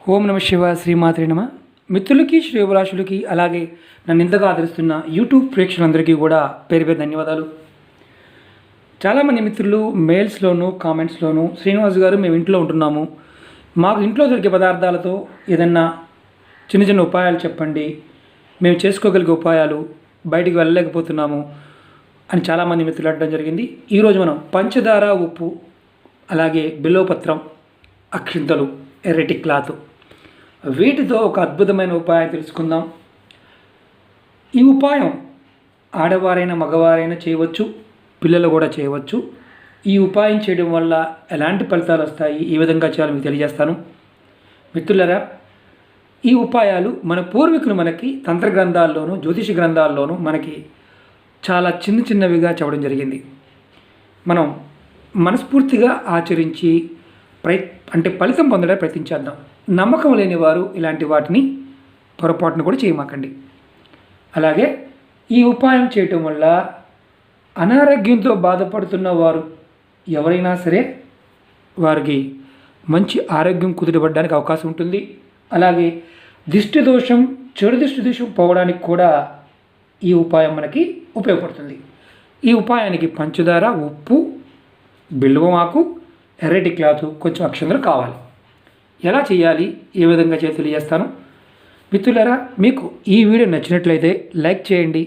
ఓం నమ శివ శ్రీమాత్రే నమ. మిత్రులకి శ్రేయోభిలాషులకి అలాగే నన్ను ఇంతగా ఆదరిస్తున్న యూట్యూబ్ ప్రేక్షకులందరికీ కూడా పేరు పేరు ధన్యవాదాలు. చాలామంది మిత్రులు మెయిల్స్లోను కామెంట్స్లోను శ్రీనివాస్ గారు మేము ఇంట్లో ఉంటున్నాము, మాకు ఇంట్లో దొరికే పదార్థాలతో ఏదన్నా చిన్న చిన్న ఉపాయాలు చెప్పండి, మేము చేసుకోగలిగే ఉపాయాలు, బయటికి వెళ్ళలేకపోతున్నాము అని చాలామంది మిత్రులు అడగడం జరిగింది. ఈరోజు మనం పంచదార, ఉప్పు, అలాగే బిల్వపత్రం, అక్షింతలు, ఎర్రటి క్లాత్, వీటితో ఒక అద్భుతమైన ఉపాయం తెలుసుకుందాం. ఈ ఉపాయం ఆడవారైనా మగవారైనా చేయవచ్చు, పిల్లలు కూడా చేయవచ్చు. ఈ ఉపాయం చేయడం వల్ల ఎలాంటి ఫలితాలు వస్తాయి, ఏ విధంగా చేయాలో మీకు తెలియజేస్తాను. మిత్రులరా, ఈ ఉపాయాలు మన పూర్వీకులు మనకి తంత్ర గ్రంథాల్లోనూ జ్యోతిష గ్రంథాల్లోనూ మనకి చాలా చిన్నవిగా చెప్పడం జరిగింది. మనం మనస్ఫూర్తిగా ఆచరించి ఫలితం పొందడానికి ప్రయత్నించేద్దాం. నమ్మకం లేని వారు ఇలాంటి వాటిని పొరపాటును కూడా చేయమాకండి. అలాగే ఈ ఉపాయం చేయటం వల్ల అనారోగ్యంతో బాధపడుతున్న వారు ఎవరైనా సరే వారికి మంచి ఆరోగ్యం కుదుటపడడానికి అవకాశం ఉంటుంది. అలాగే దిష్టి దోషం, చెడు దిష్టి దోషం పోవడానికి కూడా ఈ ఉపాయం మనకి ఉపయోగపడుతుంది. ఈ ఉపాయానికి పంచదార, ఉప్పు, బిల్వం ఆకు, ఎర్రటి క్లాత్, కొంచెం అక్షంతలు కావాలి. ఎలా చేయాలి, ఏ విధంగా చేయాలి తెలియజేస్తాను. మిత్రులారా, మీకు ఈ వీడియో నచ్చినట్లయితే లైక్ చేయండి,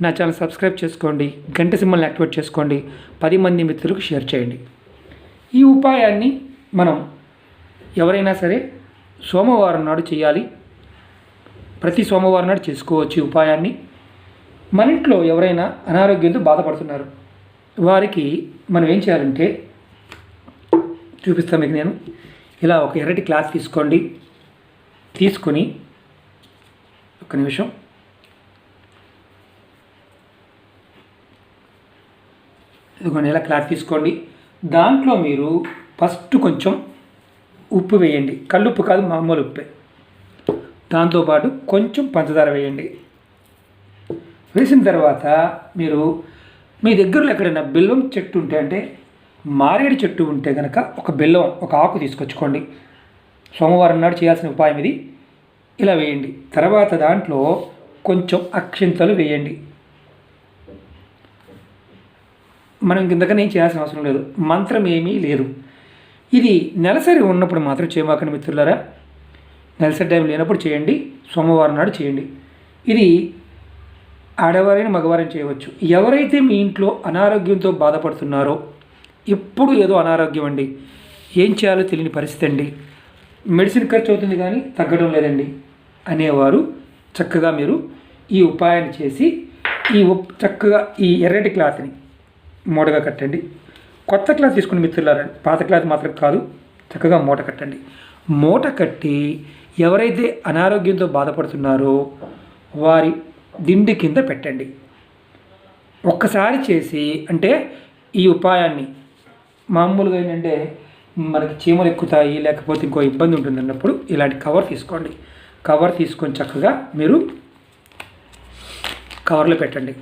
నా ఛానల్ సబ్స్క్రైబ్ చేసుకోండి, గంట సింబల్ని యాక్టివేట్ చేసుకోండి, 10 మంది మిత్రులకు షేర్ చేయండి. ఈ ఉపాయాన్ని మనం ఎవరైనా సరే సోమవారం నాడు చేయాలి. ప్రతి సోమవారం నాడు చేసుకోవచ్చు. ఈ ఉపాయాన్ని మన ఇంట్లో ఎవరైనా అనారోగ్యంతో బాధపడుతున్నారు వారికి మనం ఏం చేయాలంటే చూపిస్తాను మీకు. నేను ఇలా ఒక ఎర్రటి క్లాత్ తీసుకోండి. తీసుకొని ఒక నిమిషం ఇదిగోండి, ఇలా క్లాత్ తీసుకోండి. దాంట్లో మీరు ఫస్ట్ కొంచెం ఉప్పు వేయండి. కల్లుప్పు కాదు, మామూలు ఉప్పే. దాంతోపాటు కొంచెం పంచదార వేయండి. వేసిన తర్వాత మీరు మీ దగ్గరలో ఎక్కడైనా బెల్లం చెట్టు ఉంటే, అంటే మారేడు చెట్టు ఉంటే కనుక ఒక ఆకు తీసుకొచ్చుకోండి. సోమవారం నాడు చేయాల్సిన ఉపాయం ఇది. ఇలా వేయండి. తర్వాత దాంట్లో కొంచెం అక్షింతలు వేయండి. మనం ఇంతకన్నా ఏం చేయాల్సిన అవసరం లేదు, మంత్రం ఏమీ లేదు. ఇది నెలసరి ఉన్నప్పుడు మాత్రం చేయమాకండి మిత్రులారా. నెలసరి టైం లేనప్పుడు చేయండి, సోమవారం నాడు చేయండి. ఇది ఆడవారైనా మగవారైనా చేయవచ్చు. ఎవరైతే మీ ఇంట్లో అనారోగ్యంతో బాధపడుతున్నారో, ఎప్పుడు ఏదో అనారోగ్యం అండి, ఏం చేయాలో తెలియని పరిస్థితి అండి, మెడిసిన్ ఖర్చు అవుతుంది కానీ తగ్గడం లేదండి అనేవారు చక్కగా మీరు ఈ ఉపాయాన్ని చేసి చక్కగా ఈ ఎర్రటి క్లాత్ని మూటగా కట్టండి. కొత్త క్లాత్ తీసుకుని మిత్రులారా, పాత క్లాత్ మాత్రం కాదు, చక్కగా మూట కట్టండి. మూట కట్టి ఎవరైతే అనారోగ్యంతో బాధపడుతున్నారో వారి దిండి కింద పెట్టండి. ఒక్కసారి చేసి, అంటే ఈ ఉపాయాన్ని మామూలుగా ఏంటంటే మనకి చీమలు ఎక్కుతాయి, లేకపోతే ఇంకో ఇబ్బంది ఉంటుంది అన్నప్పుడు ఇలాంటి కవర్ తీసుకోండి. కవర్ తీసుకొని చక్కగా మీరు కవర్లో పెట్టండి.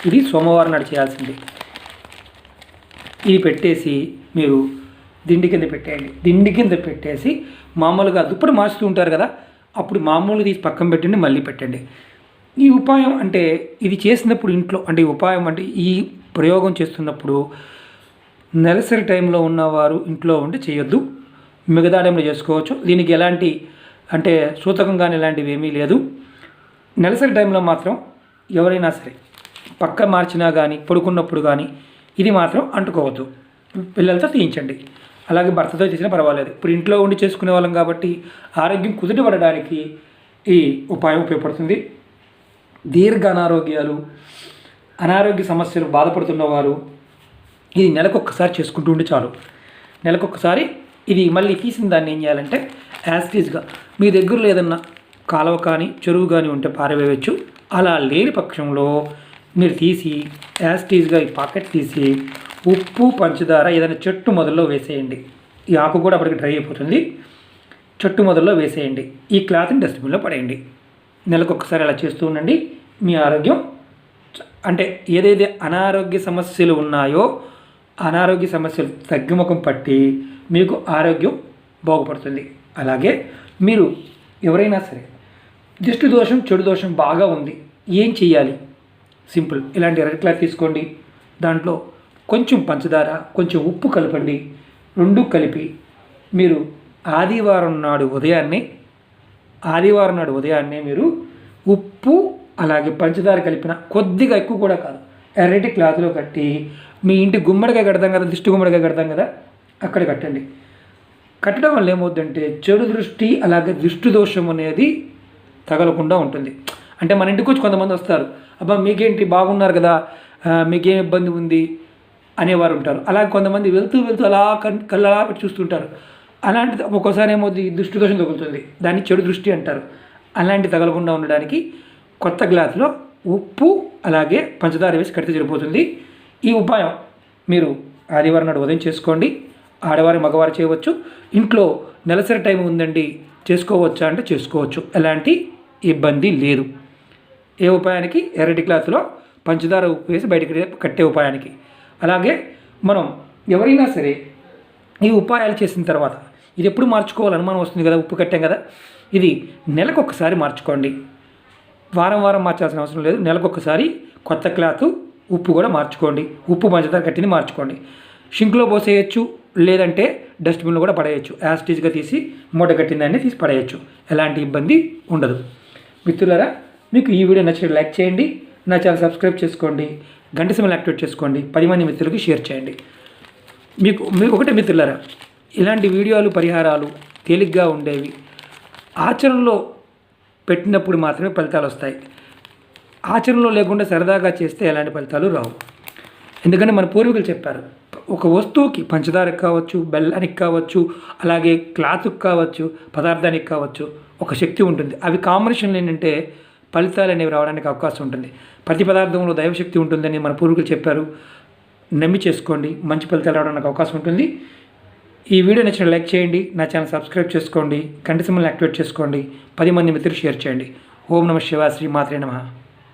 ఇది సోమవారం నాడు చేయాల్సింది. ఇది పెట్టేసి మీరు దిండి కింద పెట్టేయండి. దిండి కింద పెట్టేసి మామూలుగా దుప్పటి మార్చుతూ ఉంటారు కదా, అప్పుడు మామూలుగా తీసి పక్కన పెట్టండి, మళ్ళీ పెట్టండి. ఈ ఉపాయం అంటే ఇది చేసినప్పుడు ఇంట్లో, అంటే ఈ ఉపాయం అంటే ఈ ప్రయోగం చేస్తున్నప్పుడు నెలసరి టైంలో ఉన్నవారు ఇంట్లో ఉండి చేయొద్దు, మిగతా టైంలో చేసుకోవచ్చు. దీనికి ఎలాంటి అంటే సూతకం కానీ ఇలాంటివి ఏమీ లేదు. నెలసరి టైంలో మాత్రం ఎవరైనా సరే పక్క మార్చినా కానీ పడుకున్నప్పుడు కానీ ఇది మాత్రం అంటుకోవద్దు. పిల్లలతో తీయించండి, అలాగే భర్తతో చేసినా పర్వాలేదు. ఇప్పుడు ఇంట్లో ఉండి చేసుకునే వాళ్ళం కాబట్టి ఆరోగ్యం కుదుటపడడానికి ఈ ఉపాయం ఉపయోగపడుతుంది. దీర్ఘ అనారోగ్య సమస్యలు బాధపడుతున్నవారు ఇది నెలకొక్కసారి చేసుకుంటూ ఉండి చాలు. నెలకొక్కసారి ఇది మళ్ళీ తీసిన దాన్ని ఏం చేయాలంటే యాస్టీజ్గా మీ దగ్గరలో ఏదన్నా కాలువ కానీ చెరువు కానీ ఉంటే పారవేయవచ్చు. అలా లేని పక్షంలో మీరు తీసి యాస్టీజ్గా ఈ పాకెట్ తీసి ఉప్పు, పంచదార ఏదైనా చెట్టు మొదల్లో వేసేయండి. ఈ ఆకు కూడా అప్పటికి డ్రై అయిపోతుంది. చెట్టు మొదల్లో వేసేయండి. ఈ క్లాత్ని డస్ట్బిన్లో పడేయండి. నెలకొక్కసారి అలా చేస్తూ ఉండండి. మీ ఆరోగ్యం అంటే ఏదైతే అనారోగ్య సమస్యలు ఉన్నాయో అనారోగ్య సమస్యలు తగ్గుముఖం పట్టి మీకు ఆరోగ్యం బాగుపడుతుంది. అలాగే మీరు ఎవరైనా సరే దిష్టి దోషం చెడు దోషం బాగా ఉంది, ఏం చేయాలి? సింపుల్. ఇలాంటి రెడ్ క్లాత్ తీసుకోండి, దాంట్లో కొంచెం పంచదార కొంచెం ఉప్పు కలపండి. రెండు కలిపి మీరు ఆదివారం నాడు ఉదయాన్నే మీరు ఉప్పు అలాగే పంచదార కలిపిన కొద్దిగా, ఎక్కువ కూడా కాదు, ఎర్రటి క్లాత్లో కట్టి మీ ఇంటి గుమ్మడికాయ కడతాం కదా, దిష్టి గుమ్మడికాయ కడతాం కదా, అక్కడ కట్టండి. కట్టడం వల్ల ఏమవుతుందంటే చెడు దృష్టి అలాగే దిష్టి దోషం అనేది తగలకుండా ఉంటుంది. అంటే మన ఇంటికి వచ్చి కొంతమంది వస్తారు, అబ్బా మీకేంటి బాగున్నారు కదా, మీకేం ఇబ్బంది ఉంది అనేవారు ఉంటారు. అలాగే కొంతమంది వెళ్తూ అలా కళ్ళ పెట్టి చూస్తుంటారు. అలాంటి ఒక్కోసారి ఏమవుతుంది, దృష్టి దోషం తగులుతుంది, దాన్ని చెడు దృష్టి అంటారు. అలాంటి తగలకుండా ఉండడానికి కొత్త గ్లాసులో ఉప్పు అలాగే పంచదార వేసి కడితే సరిపోతుంది. ఈ ఉపాయం మీరు ఆదివారం నాడు ఉదయం చేసుకోండి. ఆడవారు మగవారు చేయవచ్చు. ఇంట్లో నెలసరి టైం ఉందండి, చేసుకోవచ్చా అంటే చేసుకోవచ్చు, ఎలాంటి ఇబ్బంది లేదు. ఏ ఉపాయానికి? ఎర్రటి క్లాత్లో పంచదార ఉప్పు వేసి బయటికి కట్టే ఉపాయానికి. అలాగే మనం ఎవరైనా సరే ఈ ఉపాయాలు చేసిన తర్వాత ఇది ఎప్పుడు మార్చుకోవాలి అనుమానం వస్తుంది కదా, ఉప్పు కట్టాం కదా, ఇది నెలకొకసారి మార్చుకోండి. వారం మార్చాల్సిన అవసరం లేదు. నెలకొకసారి కొత్త క్లాత్ ఉప్పు కూడా మార్చుకోండి. ఉప్పు పంచదార కట్టింది మార్చుకోండి. షింక్లో పోసేయచ్చు, లేదంటే డస్ట్బిన్లో కూడా పడేయచ్చు. యాస్టీజ్గా తీసి మూట కట్టిందాన్ని తీసి పడేయచ్చు, ఎలాంటి ఇబ్బంది ఉండదు. మిత్రులారా, మీకు ఈ వీడియో నచ్చినట్టు లైక్ చేయండి, నా ఛానల్ సబ్స్క్రైబ్ చేసుకోండి, గంట సింబల్ యాక్టివేట్ చేసుకోండి, 10 మంది మిత్రులకి షేర్ చేయండి. మీకు ఒకటే మిత్రులారా, ఇలాంటి వీడియోలు పరిహారాలు తేలిగ్గా ఉండేవి ఆచరణలో పెట్టినప్పుడు మాత్రమే ఫలితాలు వస్తాయి. ఆచరణలో లేకుండా సరదాగా చేస్తే ఎలాంటి ఫలితాలు రావు. ఎందుకంటే మన పూర్వీకులు చెప్పారు, ఒక వస్తువుకి పంచదారకు కావచ్చు, బెల్లానికి కావచ్చు, అలాగే క్లాత్కి కావచ్చు, పదార్థానికి కావచ్చు ఒక శక్తి ఉంటుంది. అవి కాంబినేషన్లు ఏంటంటే ఫలితాలు అనేవి రావడానికి అవకాశం ఉంటుంది. ప్రతి పదార్థంలో దైవశక్తి ఉంటుందని మన పూర్వీకులు చెప్పారు. నమ్మి చేసుకోండి, మంచి ఫలితాలు రావడానికి అవకాశం ఉంటుంది. ఈ వీడియో నచ్చిన లైక్ చేయండి, నా ఛానల్ సబ్స్క్రైబ్ చేసుకోండి, గంట సింబల్ని యాక్టివేట్ చేసుకోండి, 10 మంది మిత్రులు షేర్ చేయండి. ఓం నమః శివాయ, శ్రీ మాత్రే నమః.